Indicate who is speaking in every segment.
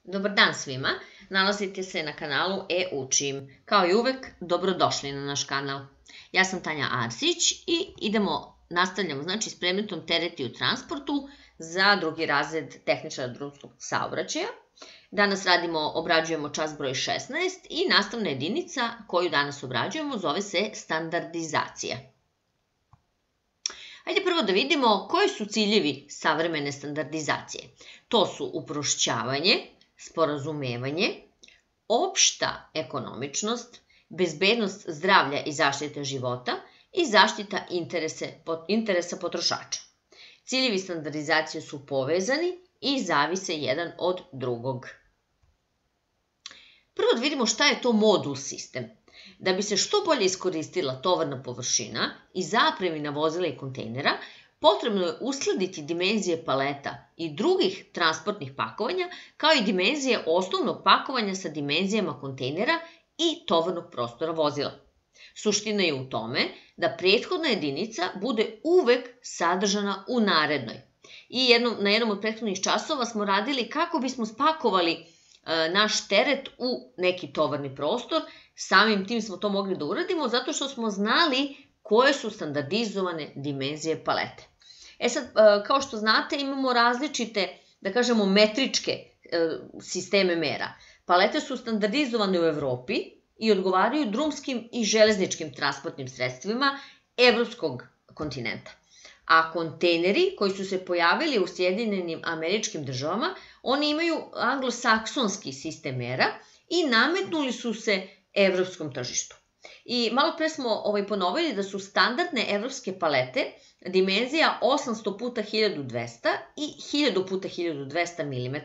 Speaker 1: Dobar dan svima, nalazite se na kanalu E-učim. Kao i uvek, dobrodošli na naš kanal. Ja sam Tanja Arsić i nastavljamo s predmetom tereti u transportu za drugi razred tehničara drumskog saobraćaja. Danas obrađujemo čas broj 16 i nastavna jedinica koju danas obrađujemo zove se standardizacija. Hajde prvo da vidimo koji su ciljevi savremene standardizacije. To su uprošćavanje, sporazumevanje, opšta ekonomičnost, bezbednost zdravlja i zaštita života i zaštita interesa potrošača. Ciljevi standardizacije su povezani i zavise jedan od drugog. Prvo da vidimo šta je to modul sistem. Da bi se što bolje iskoristila tovarna površina i zapremina vozila i kontejnera, potrebno je uskladiti dimenzije paleta i drugih transportnih pakovanja, kao i dimenzije osnovnog pakovanja sa dimenzijama kontejnera i tovarnog prostora vozila. Suština je u tome da prethodna jedinica bude uvek sadržana u narednoj. I na jednom od prethodnih časova smo radili kako bismo spakovali naš teret u neki tovarni prostor. Samim tim smo to mogli da uradimo zato što smo znali koje su standardizovane dimenzije palete. Sad, kao što znate, imamo različite, da kažemo, metričke sisteme mera. Palete su standardizovane u Evropi i odgovaraju drumskim i železničkim transportnim sredstvima evropskog kontinenta. A kontejneri koji su se pojavili u Sjedinjenim Američkim Državama, oni imaju anglosaksonski sistem mera i nametnuli su se evropskom tržištu. I malo pre smo ponovili da su standardne evropske palete dimenzija 800 puta 1200 i 1000 puta 1200 mm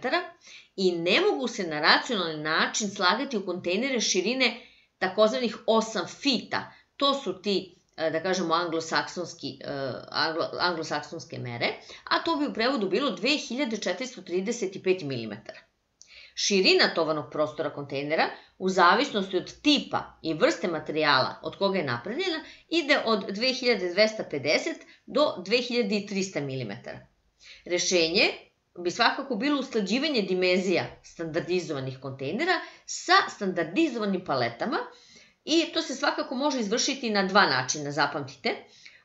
Speaker 1: i ne mogu se na racionalni način slagati u kontejnere širine takozvanih 8 fita. To su ti, da kažemo, anglosaksonske mere, a to bi u prevodu bilo 2435 mm. Širina tovarnog prostora kontejnera, u zavisnosti od tipa i vrste materijala od koga je napravljena, ide od 2250 do 2300 mm. Rešenje bi svakako bilo usklađivanje dimenzija standardizovanih kontejnera sa standardizovanim paletama i to se svakako može izvršiti na dva načina, zapamtite.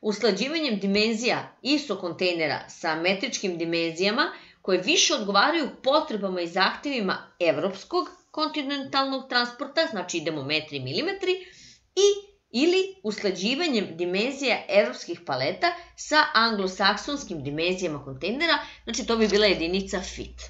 Speaker 1: Usklađivanjem dimenzija ISO kontejnera sa metričkim dimenzijama koje više odgovaraju potrebama i zahtevima evropskog kontinentalnog transporta, znači idemo metri i milimetri, ili usklađivanjem dimenzija evropskih paleta sa anglosaksonskim dimenzijama kontejnera, znači to bi bila jedinica fit.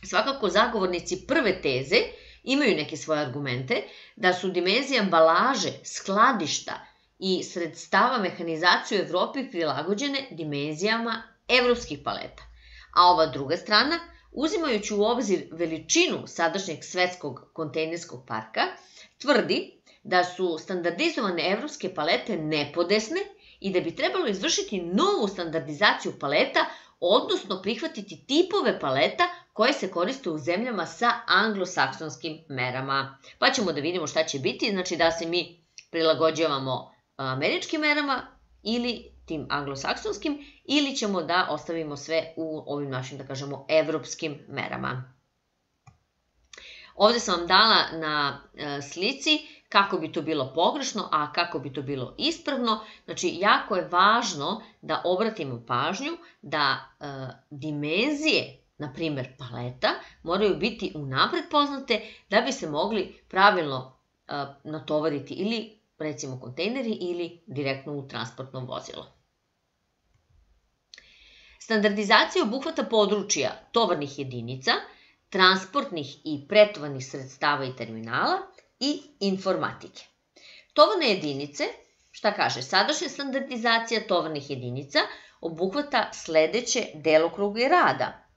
Speaker 1: Svakako zagovornici prve teze imaju neke svoje argumente da su dimenzije ambalaže, skladišta i sredstava mehanizacije u Evropi prilagođene dimenzijama evropskih paleta. A ova druga strana, uzimajući u obzir veličinu sadašnjeg svetskog kontejnerskog parka, tvrdi da su standardizovane evropske palete nepodesne i da bi trebalo izvršiti novu standardizaciju paleta, odnosno prihvatiti tipove paleta koje se koriste u zemljama sa anglosaksonskim merama. Pa ćemo da vidimo šta će biti, znači da se mi prilagođavamo američkim merama ili tim anglosaksonskim, ili ćemo da ostavimo sve u ovim našim, da kažemo, evropskim merama. Ovde sam vam dala na slici kako bi to bilo pogrešno, a kako bi to bilo ispravno. Znači, jako je važno da obratimo pažnju da dimenzije, na primer paleta, moraju biti unapred poznate da bi se mogli pravilno natovariti ili, recimo, kontejneri ili direktno u transportno vozilo. Standardizacija obuhvata područja tovarnih jedinica, transportnih i pretovarnih sredstava i terminala i informatike. Tovarne jedinice, šta kaže, sadašnja standardizacija tovarnih jedinica obuhvata sledeće delokruge rada: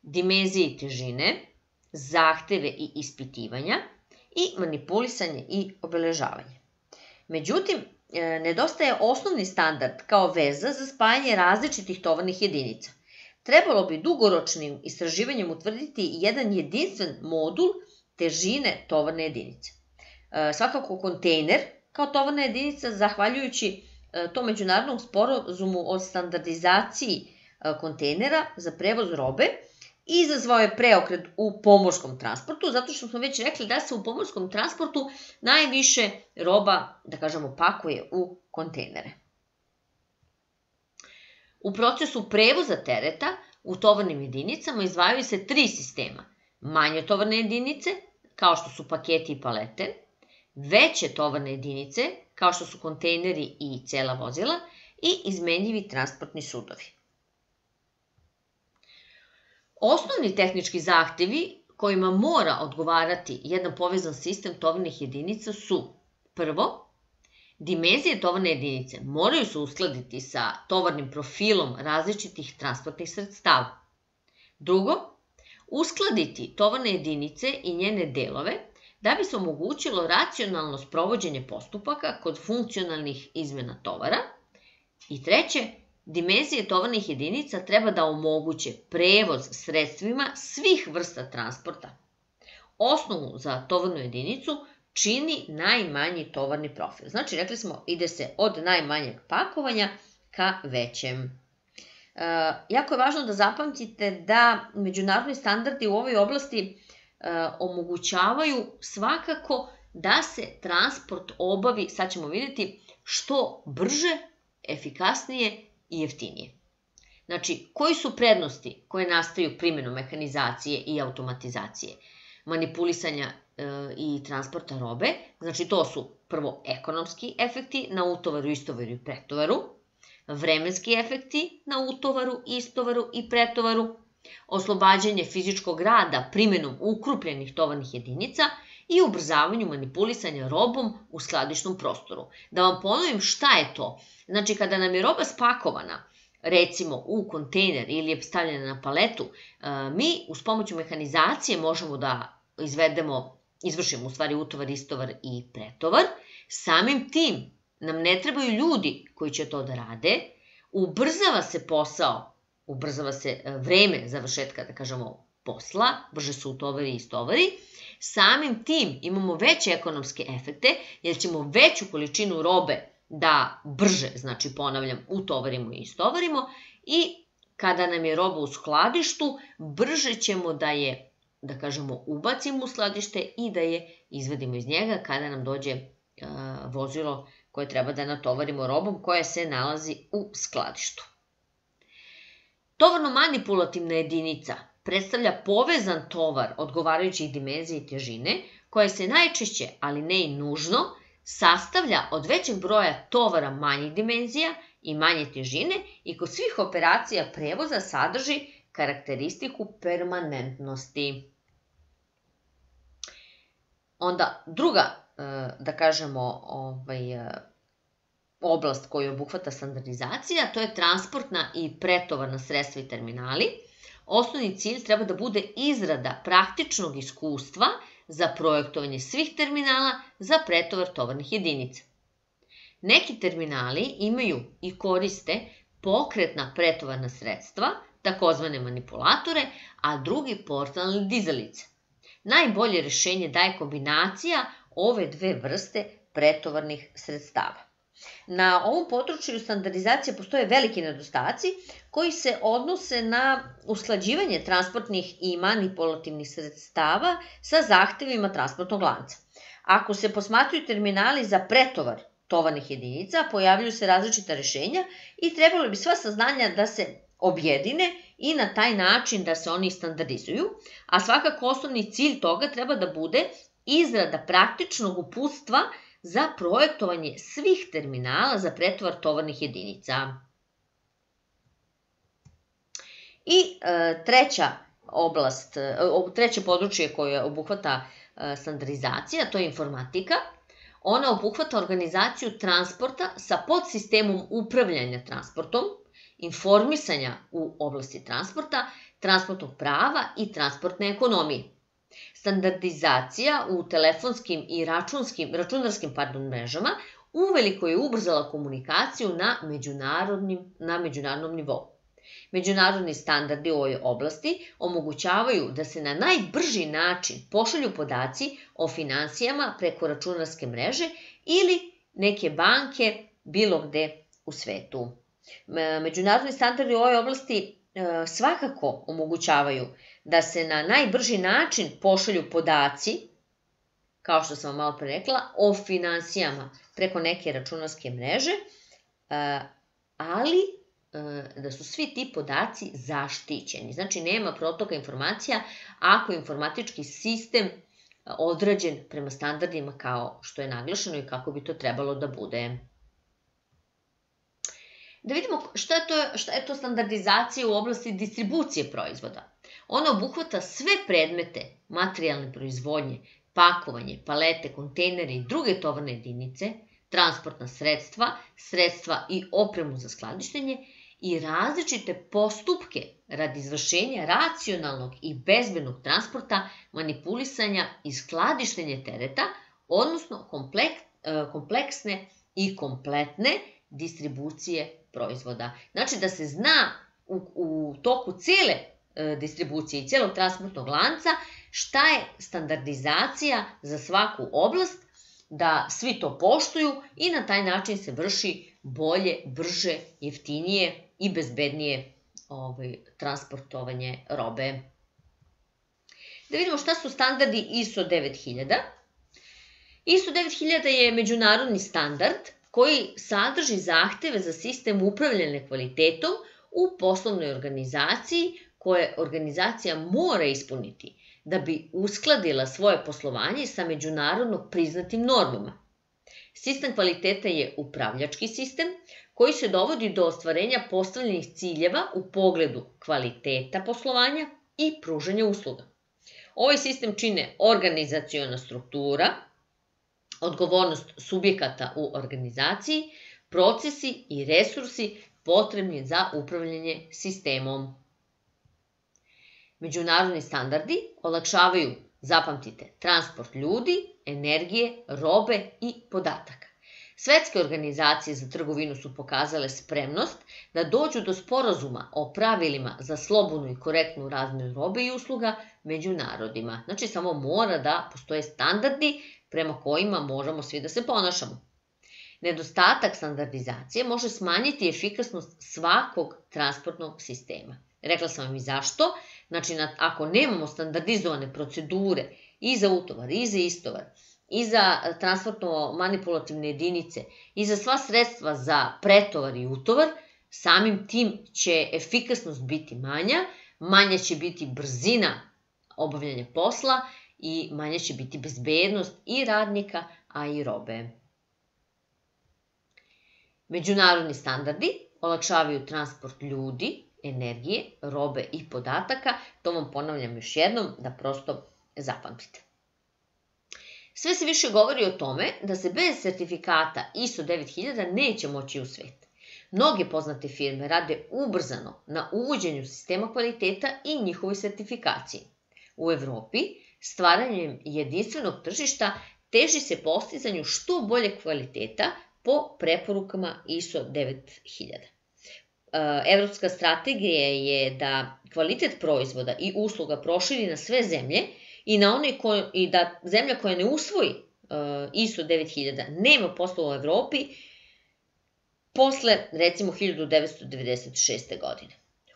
Speaker 1: dimenzije i težine, zahteve i ispitivanja i manipulisanje i obeležavanje. Međutim, nedostaje osnovni standard kao veza za spajanje različitih tovarnih jedinica. Trebalo bi dugoročnim istraživanjem utvrditi jedan jedinstven modul težine tovarne jedinice. Svakako kontejner kao tovarna jedinica, zahvaljujući tom međunarodnom sporazumu o standardizaciji kontejnera za prevoz robe, izazvao je preokret u pomorskom transportu, zato što smo već rekli da se u pomorskom transportu najviše roba, da kažemo, pakuje u kontejnere. U procesu prevoza tereta u tovarnim jedinicama izdvajaju se 3 sistema. Manje tovarne jedinice, kao što su paketi i palete, veće tovarne jedinice, kao što su kontejneri i cela vozila, i izmenjivi transportni sudovi. Osnovni tehnički zahtevi kojima mora odgovarati jedan povezan sistem tovarnih jedinica su: prvo, dimenzije tovarne jedinice moraju se uskladiti sa tovarnim profilom različitih transportnih sredstava. Drugo, uskladiti tovarne jedinice i njene delove da bi se omogućilo racionalno sprovođenje postupaka kod funkcionalnih izmena tovara. I treće, dimenzije tovarnih jedinica treba da omoguće prevoz sredstvima svih vrsta transporta. Osnovu za tovarnu jedinicu čini najmanji tovarni profil. Znači, rekli smo, ide se od najmanjeg pakovanja ka većem. Jako je važno da zapamtite da međunarodni standardi u ovoj oblasti omogućavaju svakako da se transport obavi, sad ćemo vidjeti, što brže, efikasnije i jeftinije. Znači, koji su prednosti koje nastaju primjenom mehanizacije i automatizacije? Manipulisanja i transporta robe, znači to su prvo ekonomski efekti na utovaru, istovaru i pretovaru, vremenski efekti na utovaru, istovaru i pretovaru, oslobađanje fizičkog rada primjenom ukrupljenih tovarnih jedinica i ubrzavanju manipulisanja robom u skladišnom prostoru. Da vam ponovim šta je to. Znači, kada nam je roba spakovana, recimo u kontejner ili je stavljena na paletu, mi uz pomoću mehanizacije možemo da izvršimo u stvari utovar, istovar i pretovar. Samim tim nam ne trebaju ljudi koji će to da rade, ubrzava se posao, ubrzava se vreme završetka, da kažemo, posla, brže su utovari i istovari. Samim tim imamo veće ekonomske efekte, jer ćemo veću količinu robe da brže, znači ponavljam, utovarimo i istovarimo, i kada nam je roba u skladištu, brže ćemo da je, da kažemo, ubacimo u skladište i da je izvedimo iz njega kada nam dođe vozilo koje treba da natovarimo robom koja se nalazi u skladištu. Tovarno-manipulativna jedinica predstavlja povezan tovar odgovarajućih dimenzija i težine, koja se najčešće, ali ne i nužno, sastavlja od većeg broja tovara manjih dimenzija i manje težine i kod svih operacija prevoza sadrži karakteristiku permanentnosti. Onda druga, da kažemo, oblast koju obuhvata standardizacija, to je transportna i pretovarna sredstva i terminali. Osnovni cilj treba da bude izrada praktičnog iskustva za projektovanje svih terminala za pretovar tovarnih jedinica. Neki terminali imaju i koriste pokretna pretovarna sredstva, takozvane manipulatore, a drugi portalne dizalice. Najbolje rešenje daje kombinacija ove dve vrste pretovarnih sredstava. Na ovom području standardizacije postoje veliki nedostaci koji se odnose na usklađivanje transportnih i manipulativnih sredstava sa zahtevima transportnog lanca. Ako se posmatruju terminali za pretovar tovarnih jedinica, pojavljuju se različita rešenja i trebalo bi sva saznanja da se objedine i na taj način da se oni standardizuju, a svakako osnovni cilj toga treba da bude izrada praktičnog uputstva za projektovanje svih terminala za pretovar tovarnih jedinica. I treće područje koje obuhvata standardizacija, to je informatika. Ona obuhvata organizaciju transporta sa podsistemom upravljanja transportom, informisanja u oblasti transporta, transportnog prava i transportne ekonomije. Standardizacija u telefonskim i računarskim mrežama uveliko je ubrzala komunikaciju na međunarodnom nivou. Međunarodni standardi u ovoj oblasti omogućavaju da se na najbrži način pošalju podaci o finansijama preko računarske mreže ili neke banke bilo gde u svetu. Međunarodni standardi u ovoj oblasti svakako omogućavaju da se na najbrži način pošalju podaci, kao što sam vam malo pre rekla, o finansijama preko neke računarske mreže, ali da su svi ti podaci zaštićeni. Znači, nema protoka informacija ako je informatički sistem odrađen prema standardima kao što je naglašeno i kako bi to trebalo da bude. Da vidimo šta je to standardizacija u oblasti distribucije proizvoda. Ona obuhvata sve predmete materijalne proizvodnje, pakovanje, palete, kontejnere i druge tovarne jedinice, transportna sredstva, sredstva i opremu za skladištenje i različite postupke radi izvršenja racionalnog i bezbednog transporta, manipulisanja i skladištenja tereta, odnosno kompleksne i kompletne distribucije proizvoda. Znači da se zna u toku cele distribucije i celog transportnog lanca šta je standardizacija za svaku oblast, da svi to poštuju i na taj način se vrši bolje, brže, jeftinije i bezbednije transportovanje robe. Da vidimo šta su standardi ISO 9000. ISO 9000 je međunarodni standard koji sadrži zahteve za sistem upravljanja kvalitetom u poslovnoj organizaciji koje organizacija mora ispuniti da bi uskladila svoje poslovanje sa međunarodno priznatim normama. Sistem kvaliteta je upravljački sistem koji se dovodi do ostvarenja postavljenih ciljeva u pogledu kvaliteta poslovanja i pružanja usluga. Ovaj sistem čine organizaciona struktura, odgovornost subjekata u organizaciji, procesi i resursi potrebni za upravljanje sistemom. Međunarodni standardi olakšavaju, zapamtite, transport ljudi, energije, robe i podataka. Svetske organizacije za trgovinu su pokazale spremnost da dođu do sporazuma o pravilima za slobodnu i korektnu razmenu robe i usluga među narodima. Znači, samo mora da postoje standardi prema kojima možemo svi da se ponašamo. Nedostatak standardizacije može smanjiti efikasnost svakog transportnog sistema. Rekla sam vam i zašto. Znači, ako nemamo standardizovane procedure i za utovar, i za istovar, i za transportno-manipulativne jedinice, i za sva sredstva za pretovar i utovar, samim tim će efikasnost biti manja, manja će biti brzina obavljanja posla i manja će biti bezbednost i radnika, a i robe. Međunarodni standardi olakšavaju transport ljudi, energije, robe i podataka. To vam ponavljam još jednom da prosto zapamtite. Sve se više govori o tome da se bez sertifikata ISO 9000 neće moći u svet. Mnoge poznate firme rade ubrzano na uvođenju sistema kvaliteta i njihovoj sertifikaciji. U Evropi, stvaranjem jedinstvenog tržišta teži se postizanju što bolje kvaliteta po preporukama ISO 9000. Evropska strategija je da kvalitet proizvoda i usluga proširi na sve zemlje i da zemlja koja ne usvoji ISO 9000 nema posla u Evropi posle, recimo, 1996. godine.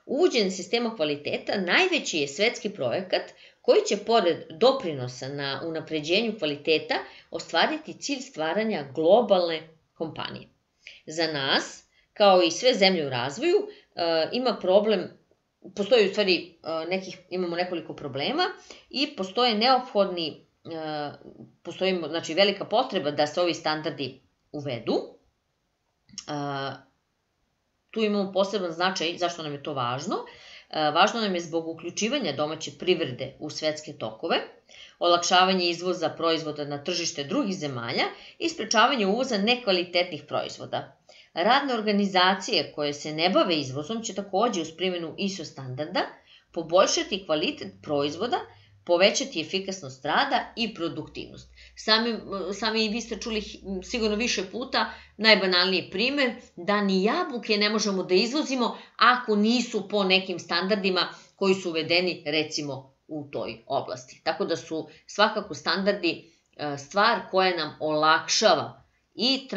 Speaker 1: Uvođenje sistema kvaliteta najveći je svetski projekat koji će, pored doprinosa na unapređenju kvaliteta, ostvariti cilj stvaranja globalne kompanije. Za nas, kao i sve zemlje u razvoju, ima problem, postoji u stvari imamo nekoliko problema i postoji znači velika potreba da se ovi standardi uvedu. Tu imamo poseban značaj zašto nam je to važno. Važno nam je zbog uključivanja domaće privrede u svetske tokove, olakšavanje izvoza proizvoda na tržište drugih zemalja i sprečavanje uvoza nekvalitetnih proizvoda. Radne organizacije koje se ne bave izvozom će takođe uz primjenu ISO standarda poboljšati kvalitet proizvoda, povećati efikasnost rada i produktivnost. Sami vi ste čuli sigurno više puta najbanalniji primer da ni jabuke ne možemo da izvozimo ako nisu po nekim standardima koji su uvedeni recimo u toj oblasti. Tako da su svakako standardi stvar koja nam olakšava i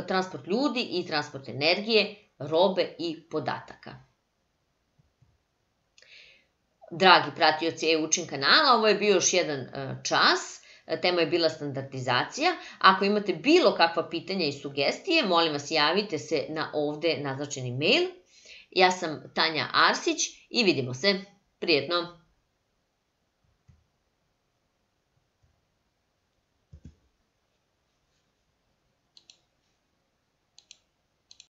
Speaker 1: transport ljudi i transport energije, robe i podataka. Dragi pratioci e-učin kanala, ovo je bio još jedan čas. Tema je bila standardizacija. Ako imate bilo kakva pitanja i sugestije, molim vas javite se na ovde naznačeni mail. Ja sam Tanja Arsić i vidimo se. Prijetno!